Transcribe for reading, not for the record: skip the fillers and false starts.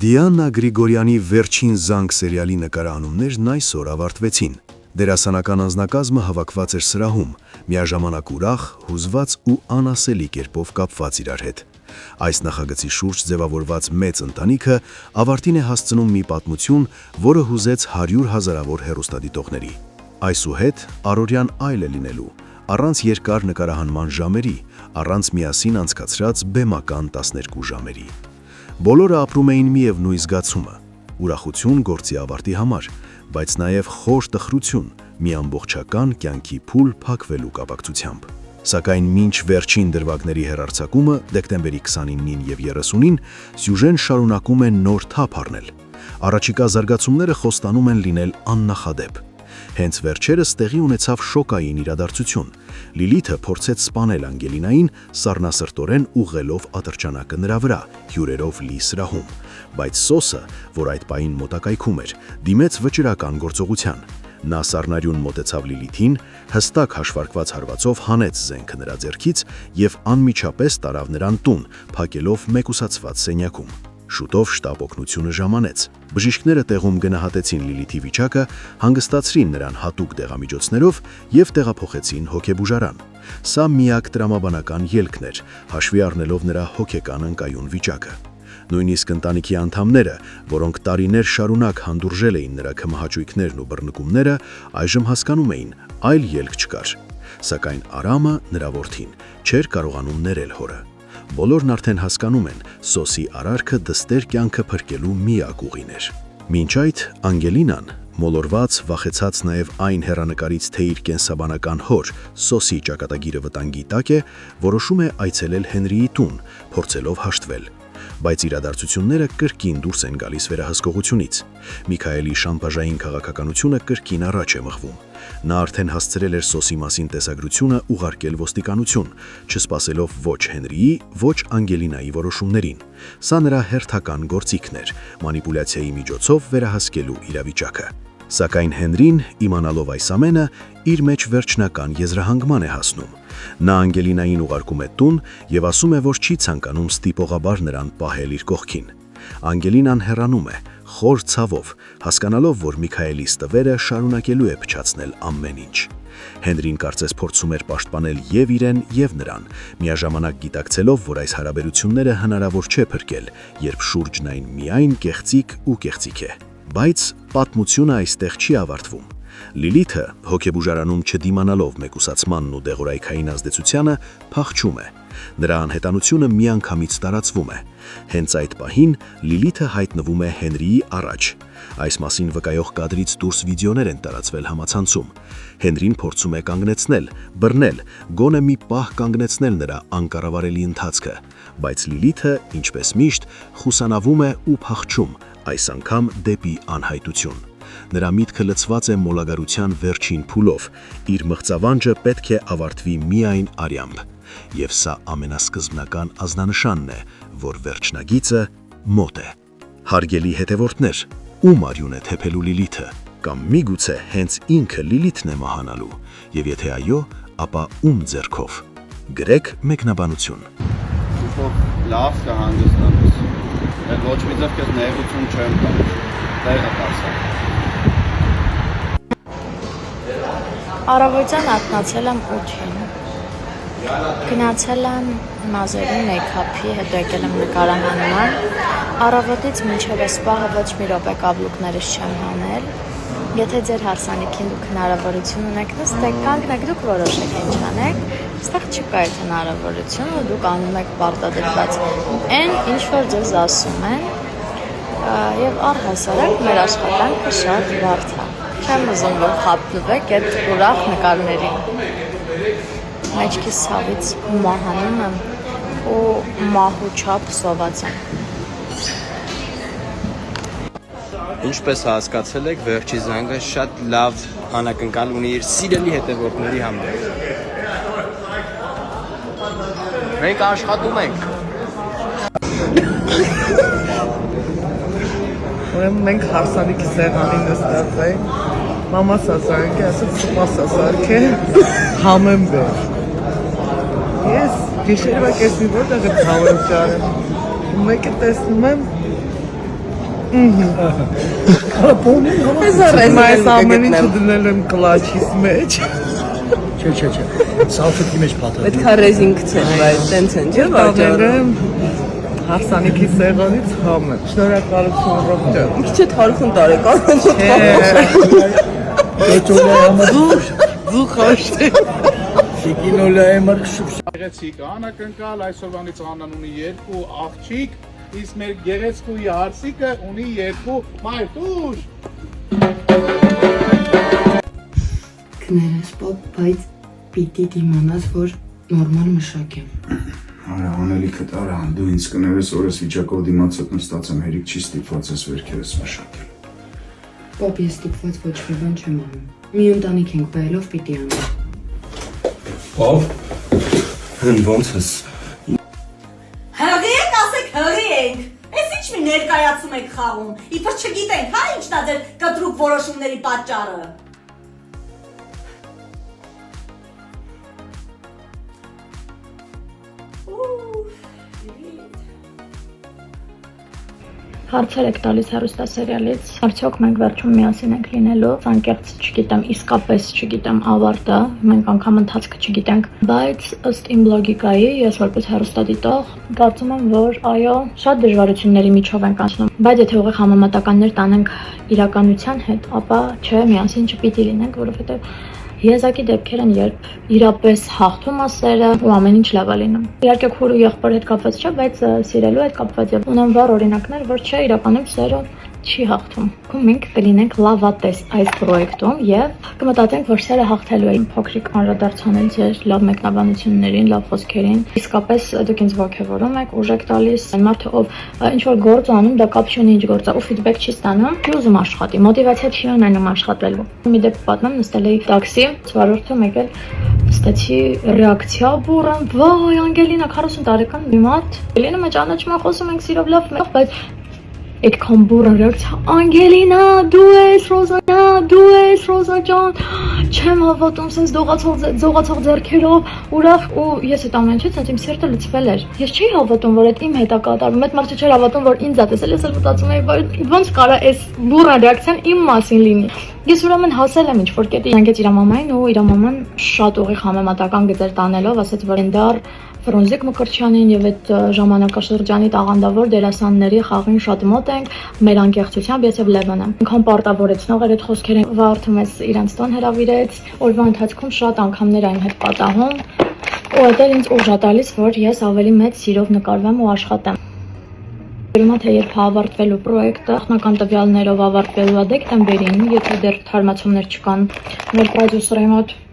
Դիանա Գրիգորյանի վերջին զանգ սերիալի նկարահանումներն այսօր ավարտվեցին։ Դերասանական անձնակազմը հավաքված էր սրահում, միաժամանակ ուրախ, հուզված ու անասելի կերպով կապված իրար հետ։ Այս նախագծի շուրջ ձևավորված մեծ ընտանիքը ավարտին է հասցնում մի պատմություն, որը հուզեց 100 հազարավոր հեռուստադիտողների։ Այսուհետ առօրյան այլ է լինելու, առանց երկար նկարահանման ժամերի, առանց միասին անցկացրած բեմական 12 ժամերի։ Բոլորը ապրում էին միևնույն զգացումը՝ ուրախություն գործի ավարտի համար, բայց նաև խոր տխրություն մի ամբողջական կյանքի փուլ փակվելու կապակցությամբ։ Սակայն մինչ վերջին դրվագների հեռարձակումը դեկտեմբերի 29-ին եւ 30-ին սյուժեն շարունակում է նոր թափ առնել։ Առաջիկա զարգացումները խոստանում են լինել աննախադեպ։ Հենց վերջերս տեղի ունեցավ շոկային իրադարձություն։ Լիլիթը փորձեց սպանել Անգելինային, սառնասրտորեն ուղղելով ատրճանակը նրա վրա, հյուրերով լի սրահում, բայց Սոսը, որ այդ պահին մոտակայքում էր, դիմեց վճռական գործողության։ Նա սառնարյուն մոտեցավ Լիլիթին, հստակ հաշվարկված հարվածով հանեց զենքը նրա ձեռքից եւ անմիջապես տարավ նրան տուն, փակելով մեկուսացված սենյակում։ Շուտով շտապ օգնությունը ժամանեց։ Բժիշկները տեղում գնահատեցին Լիլիթի վիճակը, հանգստացրին նրան հատուկ դեղամիջոցներով եւ տեղափոխեցին հոգեբուժարան։ Սա միակ տրամաբանական ելքն էր, հաշվի առնելով նրա հոգեկան ընկայուն վիճակը։ Նույնիսկ ընտանիքի անդամները, որոնք տարիներ շարունակ հանդուրժել էին նրա քմահաճույքներն ու բռնկումները, այժմ հասկանում էին, այլ ելք չկար։ Սակայն Արամը, նրա որդին, չէր կարողանում ներել հորը։ Բոլորն արդեն հասկանում են, Սոսի արարքը դստեր կյանքը փրկելու միակ ուղին էր։ Մինչ այդ Անգելինան, մոլորված, վախեցած նաև այն հեռանկարից, թե իր կենսաբանական հոր Սոսի ճակատագիրը վտանգի տակ է, որոշում է այցելել Հենրիի տուն, փորձելով հաշտվել։ Բայց իրադարձությունները կրկին դուրս են գալիս վերահսկողությունից։ Միքայելի շանտաժային քաղաքականությունը կրկին առաջ է մղվում։ Նա արդեն հասցրել էր Սոսի մասին տեսագրությունը ուղարկել ոստիկանություն, չսպասելով ոչ Հենրիի, ոչ Անգելինայի որոշումներին։ Սա նրա հերթական գործիքն էր՝ մանիպուլյացիայի միջոցով վերահսկելու իրավիճակը։ Սակայն Հենրին, իմանալով այս ամենը, իր մեջ վերջնական եզրահանգման է հասնում։ Նա Անգելինային ուղարկում է տուն եւ ասում է, որ չի ցանկանում ստիպողաբար նրան պահել իր կողքին։ Անգելինան հեռանում է, խոր ցավով, հասկանալով, որ Միքայելի ստվերը շարունակելու է փչացնել ամեն ինչ։ Հենրին կարծես փորձում էր պաշտպանել եւ իրեն եւ նրան, միաժամանակ գիտակցելով, որ այս հարաբերությունները հնարավոր չէ փրկել, երբ շուրջն այն միայն կեղծիք ու կեղծիք է։ Բայց պատմությունը այստեղ չի ավարտվում։ Լիլիթը, հոգեբուժարանում չդիմանալով մեկուսացմանն ու դեղորայքային ազդեցությանը, փախչում է։ Նրա անհետանությունը միանգամից տարածվում է։ Հենց այդ պահին Լիլիթը հայտնվում է Հենրիի առաջ։ Այս մասին վկայող կադրից դուրս վիդեոներ են տարածվել համացանցում։ Հենրին փորձում է կանգնեցնել, բռնել, գոնե մի պահ կանգնեցնել նրա անկառավարելի ընթացքը, բայց Լիլիթը, ինչպես միշտ, խուսանավում է ու փախչում, այս անգամ դեպի անհայտություն։ Նրա միտքը լցված է մոլագարության վերջին փուլով, իր մղձավանջը պետք է ավարտվի միայն արյամբ։ Եվ սա ամենասկզբնական ազնանշանն է, որ վերջնագիծը մոտ է։ Հարգելի հետևորդներ, ում արյուն է թեփելու Լիլիթը, կամ միգուցե հենց ինքը Լիլիթն է մահանալու, եւ եթե այո, ապա ում ձեռքով։ Գրեք մեկնաբանություն։ Լավ կհանգստանաս, բայց ոչ մի ձև քեզ ներողություն չեմ տալու, տեղը տասա։ Առավոտյան արթնացել եմ 8-ին, գնացել եմ մազերի մեյքափի, հետո եկել եմ նկարահանման, առավոտից մինչև այս պահը ոչ մի րոպե կաբլուկներս չեմ հանել, եթե ձեր հարսանիքին դուք հնարավորություն ունեք նստեք, կանգնեք, դուք որոշեք ինչ անեք, այստեղ չկա այդ հնարավորությունը, դուք անում եք պարտադրված այն, ինչ որ ձեզ ասում են, եւ առհասարակ մեր աշխատանքը շատ բարդ է։ Չեմ ուզում, որ խաբնվեք այդ ուրախ նկարներին։ Մեջքիս ցավից մահանում եմ ու մահու չափ սոված եմ։ Ինչպես հասկացել եք, վերջի զանգը շատ լավ անակնկալ ունի իր սիրելի հետևորդների համար։ Մենք աշխատում ենք։ Մենք հարսանիքի սեղանին նստած ենք, մամաս ասարք է, ասաց սպաս ասարք է, համեմ բեր։ Ես գիշերվա կեսնի որտեղ եմ ցավեմ ճարեմ, մեկը տեսնում եմ, Ես առեմ այս ամեն ինչը դնել եմ կլաչիս մեջ։ Չէ, սալֆետի մեջ փաթաթ։ Պետք է ռեզին գցել, բայց տենց են, չէ՞ Տանել վաճառը։ եմ հարսանիքի սեղանից համը։ Շնորհակալություն Ռոբերտ։ Ինչ է թարքուն տարեկան։ Կոճոլայի համար Դու խոշտի։ շիկինոլայի համար քշուշ։ Գեղեցիկ անակնկալ այսօրվանից Աննան ունի 2 աղջիկ, իսկ մեր գեղեցկուի Հարսիկը ունի 2 մայրտուր։ Կներես պապ, բայց պիտի դիմանաս, որ նորմալ մշակ եմ։ Արա անելիքը տարա, դու ինձ կներես օրս վիճակով դիմացդ նստած եմ, հերիք չի ստիպված ես վերքերս մշակել։ Պապ, ես ստիպված ոչ մի բան չեմ անում։ Մի ընտանիք ենք բայելով պիտի անեմ։ Ով, ոնց ես։ Հղի եք, ասեք հղի ենք։ Ես ինչ մի ներկայացում եք խաղում, իբր չգիտենք, հա ինչն է ձեր կտրուկ որոշումների պատճառը։ Հարցեր եք տալիս հեռուստասերիալից, արդյոք մենք վերջում միասին ենք լինելու, անկեղծ չգիտեմ, իսկապես չգիտեմ ավարտը, մենք անգամ ընթացքը չգիտենք, բայց ըստ իմ լոգիկայի, ես որպես հեռուստադիտող, կարծում եմ, որ այո, շատ դժվարությունների միջով ենք անցնում, բայց եթե ուղիղ համեմատականներ տանենք իրականության հետ, ապա չէ, միասին չպիտի լինենք, որովհետև եզակի դեպքեր են, երբ իրապես հաղթում է սերը ու ամեն ինչ լավ է լինում։ Իհարկե քուր ու եղբոր հետ կապված չէ, բայց սիրելու հետ կապված է։ Ունեմ վառ օրինակներ, որ չէ, իրականում սերը չի հաղթում։ Ու մենք կլինենք լավատես այս պրոյեկտում եւ կմտածենք, որ սերը հաղթելու է։ Փոքրիկ անդրադարձանել ձեր լավ մեկնաբանություններին, լավ խոսքերին։ Իսկապես դուք ինձ ողջևորում եք, ուժ եք տալիս։ Այն մարդը, ով ինչ որ գործ անում, դա կապ չունի ինչ գործ է, ու ֆիդբեք չի ստանում, չի ուզում աշխատի, մոտիվացիա չի ունենում աշխատելու։ Մի դեպք պատմեմ, նստել էի տաքսի, վարորդը եկել ստացի ռեակցիա բուրըն, վայ, Անգելինա 40 տարեկան մի մատ։ Անգելինա ճանաչում խոսում ենք սիրով լավ, բայց այդքան բուրըն ռեակցիա, Անգելինա, դու ես Ռոզա ջան, չեմ հավատում, sense դողացող ձեռքերով, ուրախ ու ես այդ ամեն ինչից իմ սիրտը լցվել էր։ Ես չի հավատում, որ այդ իմ հետ է կատարվում, այդ մարդը չէր հավատում, որ ինձ է տեսել, ես էլ մտածում էի, ոնց կարա այս բուրըն ռեակցիան իմ մասին լինի։ Ես ուրեմն հասել եմ ինչ-որ կետի, զանգեց իր մամային ու իր մաման շատ ուղիղ համեմատական գծեր տանելով, ասաց, որ դար Ֆրունզիկ Մկրտչյանին եւ այդ ժամանակաշրջանի տաղանդավոր դերասանների խաղին շատ մոտ ենք, մեր անկեղծությամբ ես եւ Լևոնը։ Ինքան պարտավորեցնող էր այդ խոսքերը, վարդում ես իրանց տոն հրավիրեց, օրվա ընթացքում շատ անգամներ այն հետ պատահում, ու դա ինձ ուժ է տալիս, որ ես ավելի մեծ սիրով նկարվեմ ու աշխատեմ։ Ուրեմն թե երբ ավարտվելու պրոյեկտը, նախնական տվյալներով ավարտվելու է դեկտեմբերին, եթե դեռ թարմացումներ չկան, մեր պրոդյուսերի մոտ